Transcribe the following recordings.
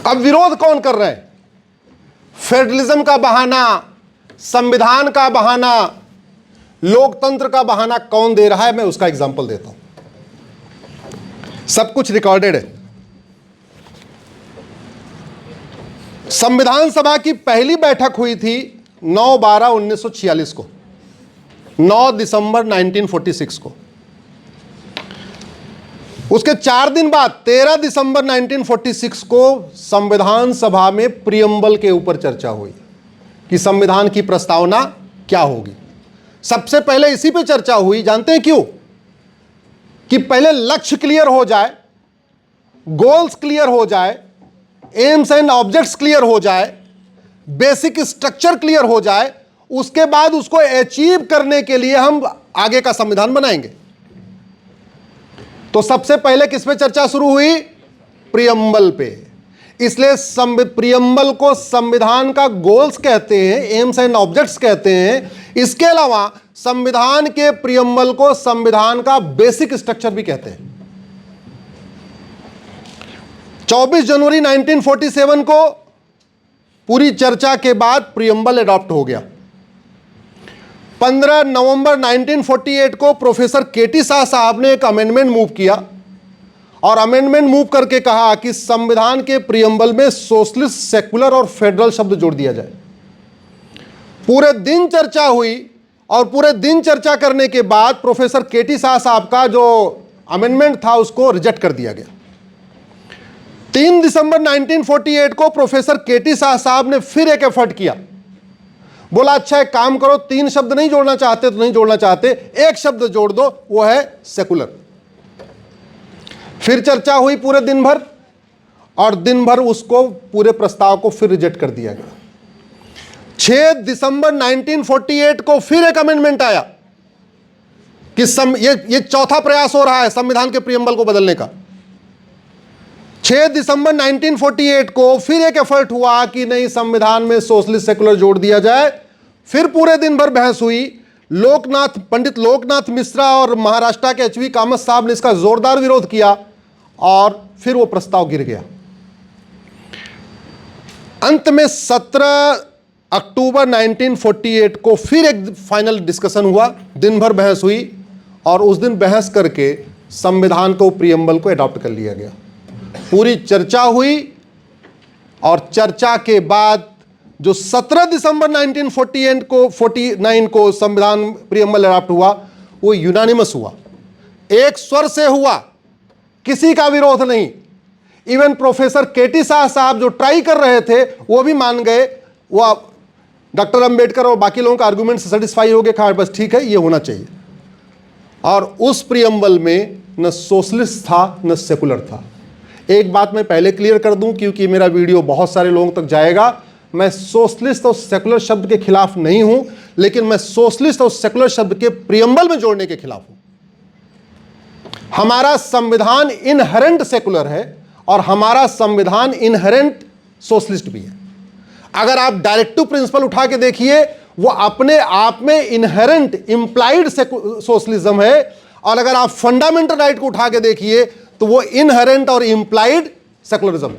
अब विरोध कौन कर रहे हैं? फेडरलिज्म का बहाना, संविधान का बहाना, लोकतंत्र का बहाना कौन दे रहा है? मैं उसका एग्जांपल देता हूं। सब कुछ रिकॉर्डेड है। संविधान सभा की पहली बैठक हुई थी 9/12/1946 को, 9 दिसंबर 1946 को। उसके 4 दिन बाद 13 दिसंबर 1946 को संविधान सभा में प्रियम्बल के ऊपर चर्चा हुई कि संविधान की प्रस्तावना क्या होगी। सबसे पहले इसी पे चर्चा हुई। जानते हैं क्यों? कि पहले लक्ष्य क्लियर हो जाए, गोल्स क्लियर हो जाए, एम्स एंड ऑब्जेक्ट्स क्लियर हो जाए, बेसिक स्ट्रक्चर क्लियर हो जाए, उसके बाद उसको अचीव करने के लिए हम आगे का संविधान बनाएंगे। तो सबसे पहले किस पे चर्चा शुरू हुई? प्रियम्बल पे। इसलिए प्रियम्बल को संविधान का गोल्स कहते हैं, एम्स एंड ऑब्जेक्ट्स कहते हैं। इसके अलावा संविधान के प्रियम्बल को संविधान का बेसिक स्ट्रक्चर भी कहते हैं। 24 जनवरी 1947 को पूरी चर्चा के बाद प्रियम्बल अडॉप्ट हो गया। 15 नवंबर 1948 को प्रोफेसर केटी शाह साहब ने एक अमेंडमेंट मूव किया और अमेंडमेंट मूव करके कहा कि संविधान के प्रियम्बल में सोशलिस्ट, सेकुलर और फेडरल शब्द जोड़ दिया जाए। पूरे दिन चर्चा हुई और पूरे दिन चर्चा करने के बाद प्रोफेसर केटी शाह साहब का जो अमेंडमेंट था उसको रिजेक्ट कर दिया गया। 3 दिसंबर 1948 को प्रोफेसर केटी शाह साहब ने फिर एक एफर्ट किया। बोला अच्छा एक काम करो, 3 शब्द नहीं जोड़ना चाहते तो नहीं जोड़ना चाहते, एक शब्द जोड़ दो, वो है सेकुलर। फिर चर्चा हुई पूरे दिन भर और दिन भर उसको पूरे प्रस्ताव को फिर रिजेक्ट कर दिया गया। 6 दिसंबर 1948 को फिर एक अमेंडमेंट आया कि ये चौथा प्रयास हो रहा है संविधान के प्रियम्बल को बदलने का। 6 दिसंबर 1948 को फिर एक एफर्ट हुआ कि नहीं, संविधान में सोशलिस्ट, सेकुलर जोड़ दिया जाए। फिर पूरे दिन भर बहस हुई। पंडित लोकनाथ मिश्रा और महाराष्ट्र के एचवी कामत साहब ने इसका जोरदार विरोध किया और फिर वो प्रस्ताव गिर गया। अंत में 17 अक्टूबर 1948 को फिर एक फाइनल डिस्कशन हुआ। दिन भर बहस हुई और उस दिन बहस करके संविधान को, प्रियम्बल को अडॉप्ट कर लिया गया। पूरी चर्चा हुई और चर्चा के बाद जो 17 दिसंबर 1949 को संविधान प्रियम्बल अडॉप्ट हुआ, वो यूनानिमस हुआ, एक स्वर से हुआ, किसी का विरोध नहीं। इवन प्रोफेसर केटी शाह साहब जो ट्राई कर रहे थे वो भी मान गए। वो डॉक्टर अंबेडकर और बाकी लोगों का आर्गुमेंट से सेटिस्फाई हो गए, कहा बस ठीक है ये होना चाहिए। और उस प्रियम्बल में न सोशलिस्ट था न सेकुलर था। एक बात मैं पहले क्लियर कर दूं क्योंकि मेरा वीडियो बहुत सारे लोगों तक जाएगा। मैं सोशलिस्ट और सेकुलर शब्द के खिलाफ नहीं हूं, लेकिन मैं सोशलिस्ट और सेकुलर शब्द के प्रियम्बल में जोड़ने के खिलाफ हूं। हमारा संविधान इनहेरेंट सेकुलर है और हमारा संविधान इनहेरेंट सोशलिस्ट भी है। अगर आप डायरेक्टिव प्रिंसिपल उठा के देखिए, वो अपने आप में इनहेरेंट इंप्लाइड सोशलिज्म है, और अगर आप फंडामेंटल राइट को उठा के देखिए तो वो इनहेरेंट और इंप्लाइड सेकुलरिज्म है।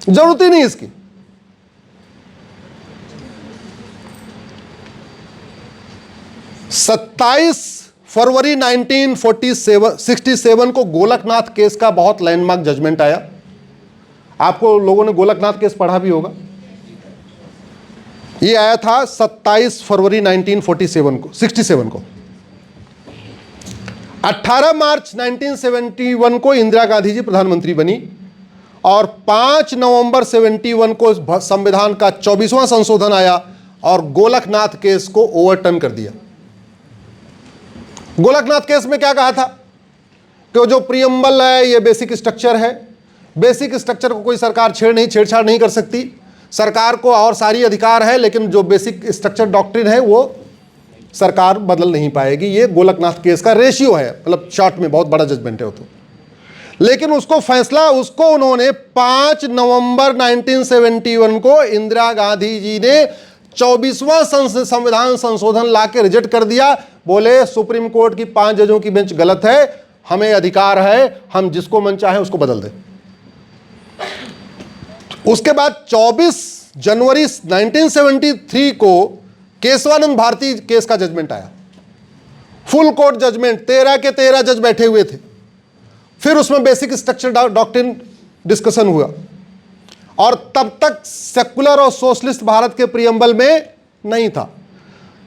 जरूरत ही नहीं इसकी। सत्ताईस फरवरी 1967 को गोलकनाथ केस का बहुत लैंडमार्क जजमेंट आया। आपको लोगों ने गोलकनाथ केस पढ़ा भी होगा। ये आया था 27 फरवरी 1967 को। 18 मार्च 1971 को इंदिरा गांधी जी प्रधानमंत्री बनी और 5 नवंबर 71 को संविधान का 24वां संशोधन आया और गोलकनाथ केस को ओवरटर्न कर दिया। गोलकनाथ केस में क्या कहा था कि जो प्रियम्बल है ये बेसिक स्ट्रक्चर है, बेसिक स्ट्रक्चर को कोई सरकार छेड़छाड़ नहीं कर सकती। सरकार को और सारी अधिकार है, लेकिन जो बेसिक स्ट्रक्चर डॉक्ट्रिन है वो सरकार बदल नहीं पाएगी। ये गोलकनाथ केस का रेशियो है, मतलब शॉर्ट में बहुत बड़ा जजमेंट है वो तो। लेकिन उसको उन्होंने 5 नवंबर 1971 को इंदिरा गांधी जी ने 24वां संविधान संशोधन लाके रिजेक्ट कर दिया। बोले सुप्रीम कोर्ट की 5 जजों की बेंच गलत है, हमें अधिकार है, हम जिसको मन चाहे उसको बदल दें। उसके बाद 24 जनवरी 1973 को केशवानंद भारती केस का जजमेंट आया, फुल कोर्ट जजमेंट, 13 के 13 जज बैठे हुए थे। फिर उसमें बेसिक स्ट्रक्चर डॉक्ट्रिन डिस्कशन हुआ, और तब तक सेकुलर और सोशलिस्ट भारत के प्रियम्बल में नहीं था।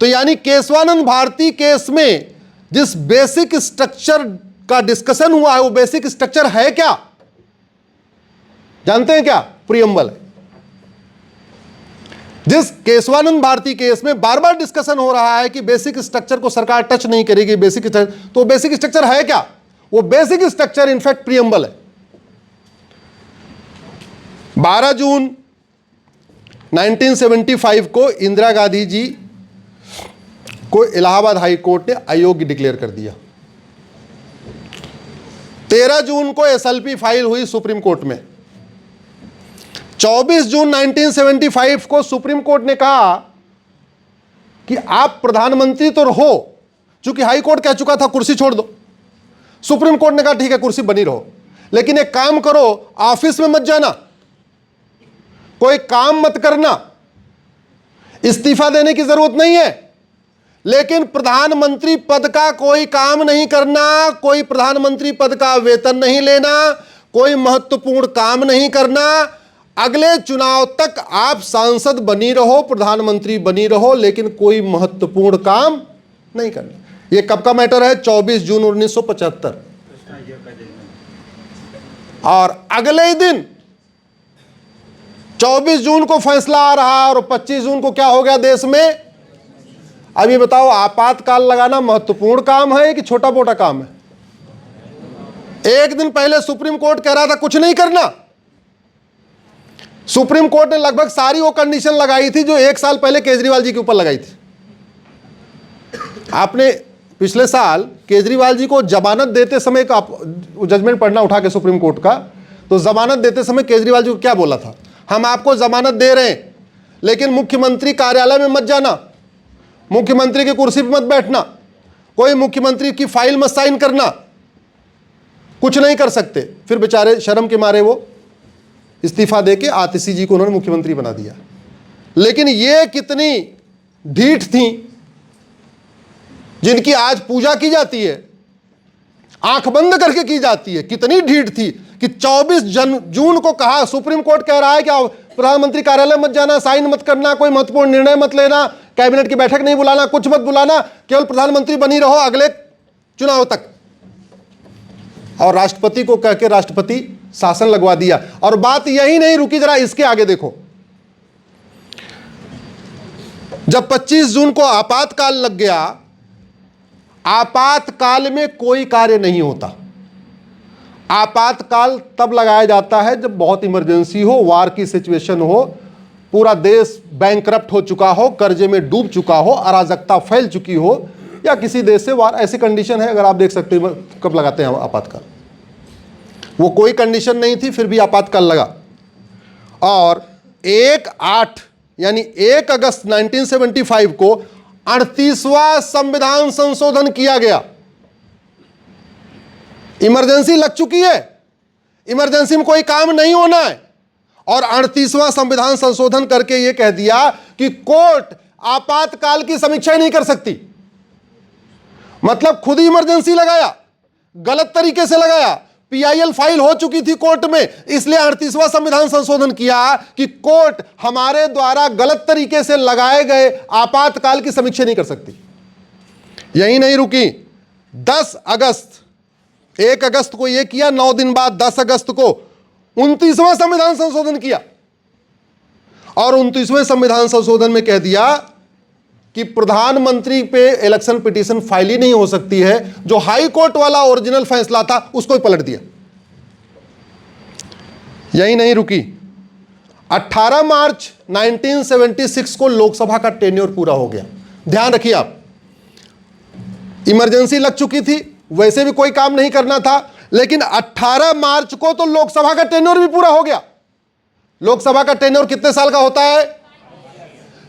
तो यानी केशवानंद भारती केस में जिस बेसिक स्ट्रक्चर का डिस्कशन हुआ है, वो बेसिक स्ट्रक्चर है क्या? जानते हैं क्या? प्रियम्बल है। जिस केशवानंद भारती केस में बार बार डिस्कशन हो रहा है कि बेसिक स्ट्रक्चर को सरकार टच नहीं करेगी, बेसिक स्ट्रक्चर, तो बेसिक स्ट्रक्चर है क्या? वो बेसिक स्ट्रक्चर इनफैक्ट प्रियम्बल है। 12 जून 1975 को इंदिरा गांधी जी को इलाहाबाद हाई कोर्ट ने अयोग्य डिक्लेयर कर दिया। 13 जून को एसएलपी फाइल हुई सुप्रीम कोर्ट में। 24 जून 1975 को सुप्रीम कोर्ट ने कहा कि आप प्रधानमंत्री तो रहो, चूंकि हाई कोर्ट कह चुका था कुर्सी छोड़ दो। सुप्रीम कोर्ट ने कहा ठीक है कुर्सी बनी रहो, लेकिन एक काम करो, ऑफिस में मत जाना, कोई काम मत करना, इस्तीफा देने की जरूरत नहीं है, लेकिन प्रधानमंत्री पद का कोई काम नहीं करना, कोई प्रधानमंत्री पद का वेतन नहीं लेना, कोई महत्वपूर्ण काम नहीं करना, अगले चुनाव तक आप सांसद बनी रहो, प्रधानमंत्री बनी रहो, लेकिन कोई महत्वपूर्ण काम नहीं करना। यह कब का मैटर है? 24 जून 1975। और अगले ही दिन 24 जून को फैसला आ रहा, और 25 जून को क्या हो गया देश में? अब ये बताओ, आपातकाल लगाना महत्वपूर्ण काम है कि छोटा मोटा काम है? एक दिन पहले सुप्रीम कोर्ट कह रहा था कुछ नहीं करना। सुप्रीम कोर्ट ने लगभग सारी वो कंडीशन लगाई थी जो एक साल पहले केजरीवाल जी के ऊपर लगाई थी। आपने पिछले साल केजरीवाल जी को जमानत देते समय का जजमेंट पढ़ना उठा के सुप्रीम कोर्ट का, तो जमानत देते समय केजरीवाल जी को क्या बोला था? हम आपको जमानत दे रहे हैं, लेकिन मुख्यमंत्री कार्यालय में मत जाना, मुख्यमंत्री की कुर्सी पर मत बैठना, कोई मुख्यमंत्री की फाइल मत साइन करना, कुछ नहीं कर सकते। फिर बेचारे शर्म के मारे वो इस्तीफा देके आतिशी जी को उन्होंने मुख्यमंत्री बना दिया। लेकिन ये कितनी ढीठ थी जिनकी आज पूजा की जाती है, आंख बंद करके की जाती है। कितनी ढीठ थी कि 24 जून को कहा, सुप्रीम कोर्ट कह रहा है कि प्रधानमंत्री कार्यालय मत जाना, साइन मत करना, कोई महत्वपूर्ण निर्णय मत लेना, कैबिनेट की बैठक नहीं बुलाना, कुछ मत बुलाना, केवल प्रधानमंत्री बनी रहो अगले चुनाव तक। और राष्ट्रपति को कह के राष्ट्रपति शासन लगवा दिया। और बात यही नहीं रुकी, जरा इसके आगे देखो। जब 25 जून को आपातकाल लग गया, आपातकाल में कोई कार्य नहीं होता। आपातकाल तब लगाया जाता है जब बहुत इमरजेंसी हो, वार की सिचुएशन हो, पूरा देश बैंकरप्ट हो चुका हो, कर्जे में डूब चुका हो, अराजकता फैल चुकी हो, या किसी देश से वार, ऐसी कंडीशन है। अगर आप देख सकते हैं कब लगाते हैं आपातकाल। वो कोई कंडीशन नहीं थी, फिर भी आपातकाल लगा। और 1/8 यानी 1 अगस्त 1975 को 38वां संविधान संशोधन किया गया। इमरजेंसी लग चुकी है, इमरजेंसी में कोई काम नहीं होना है, और 38वां संविधान संशोधन करके यह कह दिया कि कोर्ट आपातकाल की समीक्षा नहीं कर सकती। मतलब खुद ही इमरजेंसी लगाया, गलत तरीके से लगाया। पीआईएल फाइल हो चुकी थी कोर्ट में, इसलिए 38वां संविधान संशोधन किया कि कोर्ट हमारे द्वारा गलत तरीके से लगाए गए आपातकाल की समीक्षा नहीं कर सकती। यही नहीं रुकी, 10 अगस्त, 1 अगस्त को यह किया, 9 दिन बाद 10 अगस्त को 29वां संविधान संशोधन किया। और 29वें संविधान संशोधन में कह दिया कि प्रधानमंत्री पे इलेक्शन पिटीशन फाइल ही नहीं हो सकती है। जो हाई कोर्ट वाला ओरिजिनल फैसला था उसको ही पलट दिया। यही नहीं रुकी, 18 मार्च 1976 को लोकसभा का टेन्योर पूरा हो गया। ध्यान रखिए आप, इमरजेंसी लग चुकी थी, वैसे भी कोई काम नहीं करना था, लेकिन 18 मार्च को तो लोकसभा का टेन्योर भी पूरा हो गया। लोकसभा का टेन्योर कितने साल का होता है?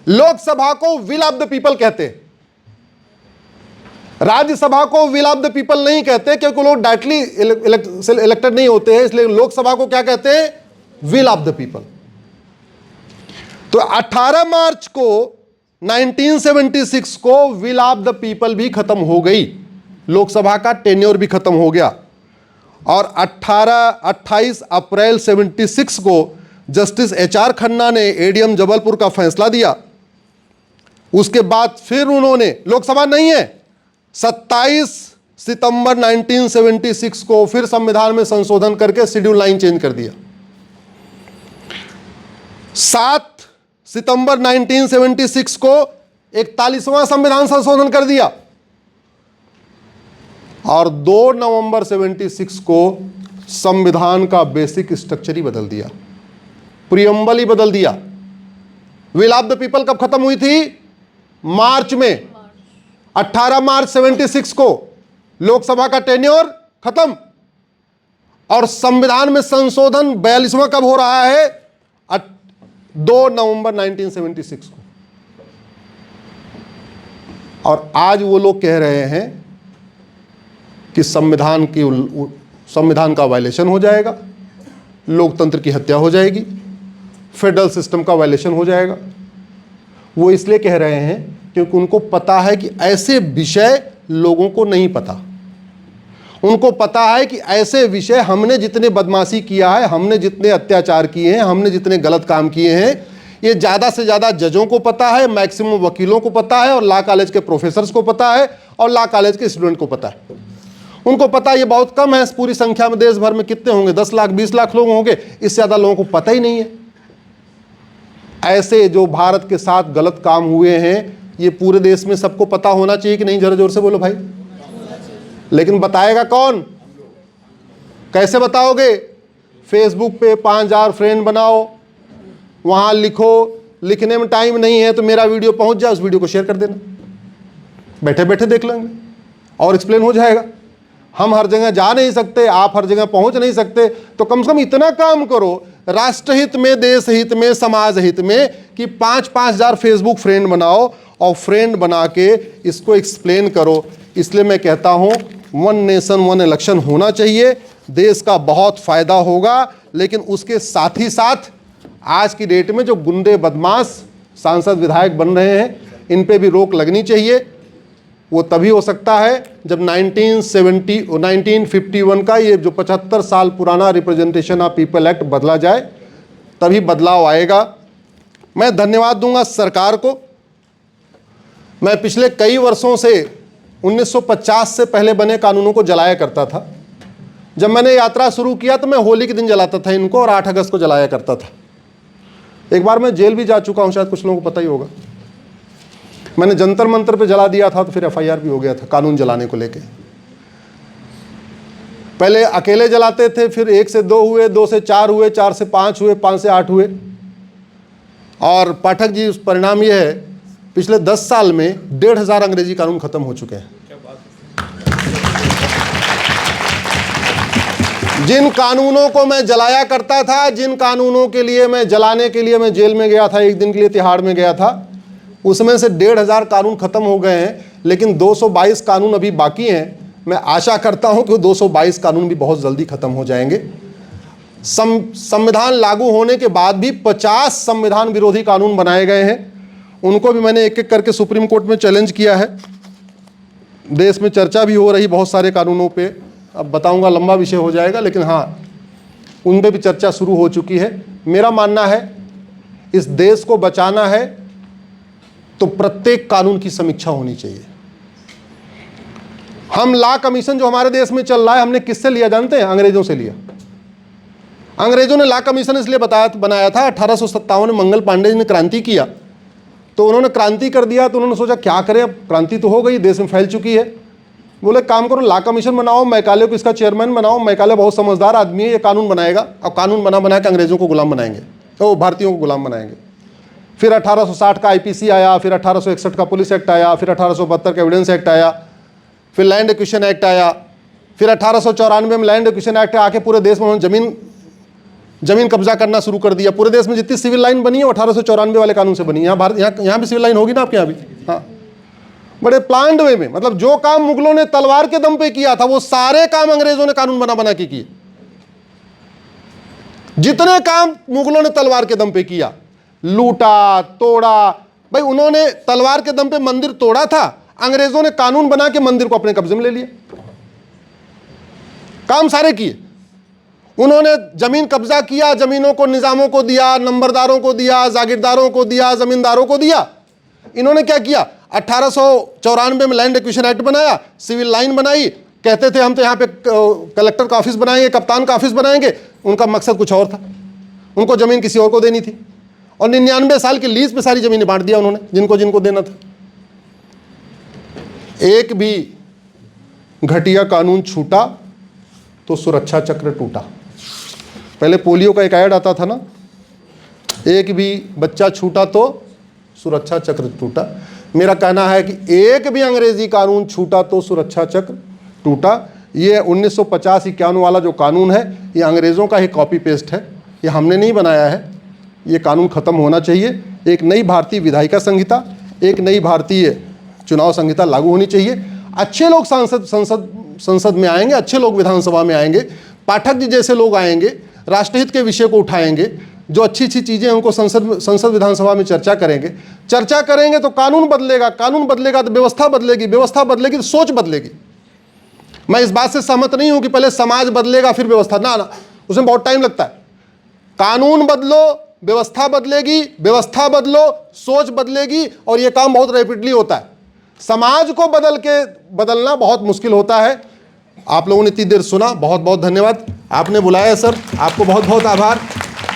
लोकसभा को विल ऑफ द पीपल कहते हैं, राज्यसभा को विल ऑफ द पीपल नहीं कहते, क्योंकि लोग डायरेक्टली इलेक्टेड नहीं होते हैं। इसलिए लोकसभा को क्या कहते हैं? Will of the people. तो 18 मार्च को 1976 को विल ऑफ द पीपल भी खत्म हो गई, लोकसभा का टेन्योर भी खत्म हो गया। और 28 अप्रैल 76 को जस्टिस HR खन्ना ने एडीएम जबलपुर का फैसला दिया। उसके बाद फिर उन्होंने, लोकसभा नहीं है, 27 सितंबर 1976 को फिर संविधान में संशोधन करके शेड्यूल 9 चेंज कर दिया। 7 सितंबर 1976 को 41वां संविधान संशोधन कर दिया और 2 नवंबर 76 को संविधान का बेसिक स्ट्रक्चर ही बदल दिया, प्रियम्बल ही बदल दिया। विल ऑफ द पीपल कब खत्म हुई थी? मार्च में, 18 मार्च 76 को लोकसभा का टेन्योर खत्म और संविधान में संशोधन 42वां कब हो रहा है? 2 नवंबर 1976 को। और आज वो लोग कह रहे हैं कि संविधान का वायलेशन हो जाएगा, लोकतंत्र की हत्या हो जाएगी, फेडरल सिस्टम का वायलेशन हो जाएगा। वो इसलिए कह रहे हैं क्योंकि उनको पता है कि ऐसे विषय लोगों को नहीं पता। उनको पता है कि ऐसे विषय, हमने जितने बदमाशी किया है, हमने जितने अत्याचार किए हैं, हमने जितने गलत काम किए हैं, ये ज़्यादा से ज़्यादा जजों को पता है, मैक्सिमम वकीलों को पता है और लॉ कॉलेज के प्रोफेसर्स को पता है और लॉ कॉलेज के स्टूडेंट को पता है। उनको पता है ये बहुत कम है, पूरी संख्या में देश भर में कितने होंगे? 10 लाख 20 लाख लोग होंगे, इससे ज़्यादा लोगों को पता ही नहीं है। ऐसे जो भारत के साथ गलत काम हुए हैं, ये पूरे देश में सबको पता होना चाहिए कि नहीं? जरा जोर से बोलो भाई। लेकिन बताएगा कौन? कैसे बताओगे? फेसबुक पे 5000 फ्रेंड बनाओ, वहां लिखो, लिखने में टाइम नहीं है तो मेरा वीडियो पहुंच जाए, उस वीडियो को शेयर कर देना, बैठे बैठे देख लेंगे और एक्सप्लेन हो जाएगा। हम हर जगह जा नहीं सकते, आप हर जगह पहुंच नहीं सकते, तो कम से कम इतना काम करो राष्ट्रहित में, देश हित में, समाज हित में कि 5-5 हजार फेसबुक फ्रेंड बनाओ और फ्रेंड बना के इसको एक्सप्लेन करो। इसलिए मैं कहता हूं 1 नेशन 1 इलेक्शन होना चाहिए, देश का बहुत फायदा होगा। लेकिन उसके साथ ही साथ आज की डेट में जो गुंडे बदमाश सांसद विधायक बन रहे हैं, इन पे भी रोक लगनी चाहिए। वो तभी हो सकता है जब 1951 का ये जो 75 साल पुराना रिप्रेजेंटेशन ऑफ पीपल एक्ट बदला जाए, तभी बदलाव आएगा। मैं धन्यवाद दूंगा सरकार को। मैं पिछले कई वर्षों से 1950 से पहले बने कानूनों को जलाया करता था। जब मैंने यात्रा शुरू किया तो मैं होली के दिन जलाता था इनको और 8 अगस्त को जलाया करता था। एक बार मैं जेल भी जा चुका हूं, शायद कुछ लोगों को पता ही होगा। मैंने जंतर मंतर पे जला दिया था तो फिर FIR भी हो गया था कानून जलाने को लेके। पहले अकेले जलाते थे, फिर 1 से 2 हुए, 2 से 4 हुए, 4 से 5 हुए, 5 से 8 हुए। और पाठक जी, परिणाम यह है पिछले 10 साल में 1500 अंग्रेजी कानून खत्म हो चुके हैं। जिन कानूनों को मैं जलाया करता था, जिन कानूनों के लिए मैं जलाने के लिए मैं जेल में गया था, 1 दिन के लिए तिहाड़ में गया था, उसमें से 1500 कानून खत्म हो गए हैं। लेकिन 222 कानून अभी बाकी हैं। मैं आशा करता हूं कि 222 कानून भी बहुत जल्दी खत्म हो जाएंगे। संविधान लागू होने के बाद भी 50 संविधान विरोधी कानून बनाए गए हैं। उनको भी मैंने एक एक करके सुप्रीम कोर्ट में चैलेंज किया है। देश में चर्चा भी हो रही बहुत सारे कानूनों पे, अब बताऊंगा, लंबा विषय हो जाएगा, लेकिन हाँ, उन पे भी चर्चा शुरू हो चुकी है। मेरा मानना है इस देश को बचाना है तो प्रत्येक कानून की समीक्षा होनी चाहिए। हम लॉ कमीशन जो हमारे देश में चल रहा है, हमने किससे लिया जानते हैं? अंग्रेजों से लिया। अंग्रेजों ने लॉ कमीशन इसलिए बनाया था, 1857 में मंगल पांडे जी ने क्रांति किया, तो उन्होंने क्रांति कर दिया, तो उन्होंने सोचा क्या करें, अब क्रांति तो हो गई, देश में फैल चुकी है। बोले काम करो, लॉ कमीशन बनाओ, मैकाले को इसका चेयरमैन बनाओ। मैकाले बहुत समझदार आदमी है, ये कानून बनाएगा और कानून बना के अंग्रेजों को गुलाम बनाएंगे, तो भारतीयों को गुलाम बनाएंगे। फिर 1860 का IPC आया, फिर 1861 का पुलिस एक्ट आया, फिर 1872 का एविडेंस एक्ट आया, फिर लैंड एक्विजिशन एक्ट आया, फिर 1894 में लैंड एक्विजिशन एक्ट आके पूरे देश में उन्होंने जमीन कब्जा करना शुरू कर दिया। पूरे देश में जितनी सिविल लाइन बनी है वो 1894 वाले कानून से बनी है। यहाँ भी सिविल लाइन होगी ना आपके यहाँ भी? हाँ, बड़े प्लान्ड वे में। मतलब जो काम मुगलों ने तलवार के दम पे किया था, वो सारे काम अंग्रेजों ने कानून बना के किए। जितने काम मुगलों ने तलवार के दम पे किया, लूटा तोड़ा। भाई उन्होंने तलवार के दम पे मंदिर तोड़ा था, अंग्रेजों ने कानून बना के मंदिर को अपने कब्जे में ले लिया। काम सारे किए उन्होंने। जमीन कब्जा किया, जमीनों को निजामों को दिया, नंबरदारों को दिया, जागीरदारों को दिया, जमींदारों को दिया। इन्होंने क्या किया, 1894 में लैंड एक्विजिशन एक्ट बनाया, सिविल लाइन बनाई, कहते थे हम तो यहाँ पे कलेक्टर का ऑफिस बनाएंगे, कप्तान का ऑफिस बनाएंगे। उनका मकसद कुछ और था, उनको जमीन किसी और को देनी थी, और 99 साल की लीज पे सारी जमीनें बांट दिया उन्होंने जिनको जिनको देना था। एक भी घटिया कानून छूटा तो सुरक्षा चक्र टूटा। पहले पोलियो का एक ऐड आता था ना, एक भी बच्चा छूटा तो सुरक्षा चक्र टूटा। मेरा कहना है कि एक भी अंग्रेजी कानून छूटा तो सुरक्षा चक्र टूटा। ये 1950-51 वाला जो कानून है ये अंग्रेज़ों का ही कॉपी पेस्ट है, ये हमने नहीं बनाया है। ये कानून ख़त्म होना चाहिए। एक नई भारतीय विधायिका संहिता, एक नई भारतीय चुनाव संहिता लागू होनी चाहिए। अच्छे लोग संसद में आएंगे, अच्छे लोग विधानसभा में आएंगे, पाठक जी जैसे लोग आएंगे, राष्ट्रहित के विषय को उठाएंगे, जो अच्छी अच्छी चीज़ें उनको संसद विधानसभा में चर्चा करेंगे तो कानून बदलेगा, कानून बदलेगा तो व्यवस्था बदलेगी, व्यवस्था बदलेगी तो सोच बदलेगी। मैं इस बात से सहमत नहीं हूं कि पहले समाज बदलेगा फिर व्यवस्था, ना, उसमें बहुत टाइम लगता है। कानून बदलो, व्यवस्था बदलेगी, व्यवस्था बदलो, सोच बदलेगी, और यह काम बहुत रैपिडली होता है। समाज को बदलना बहुत मुश्किल होता है। आप लोगों ने इतनी देर सुना, बहुत बहुत धन्यवाद। आपने बुलाया सर, आपको बहुत बहुत आभार,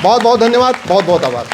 बहुत बहुत धन्यवाद, बहुत बहुत आभार।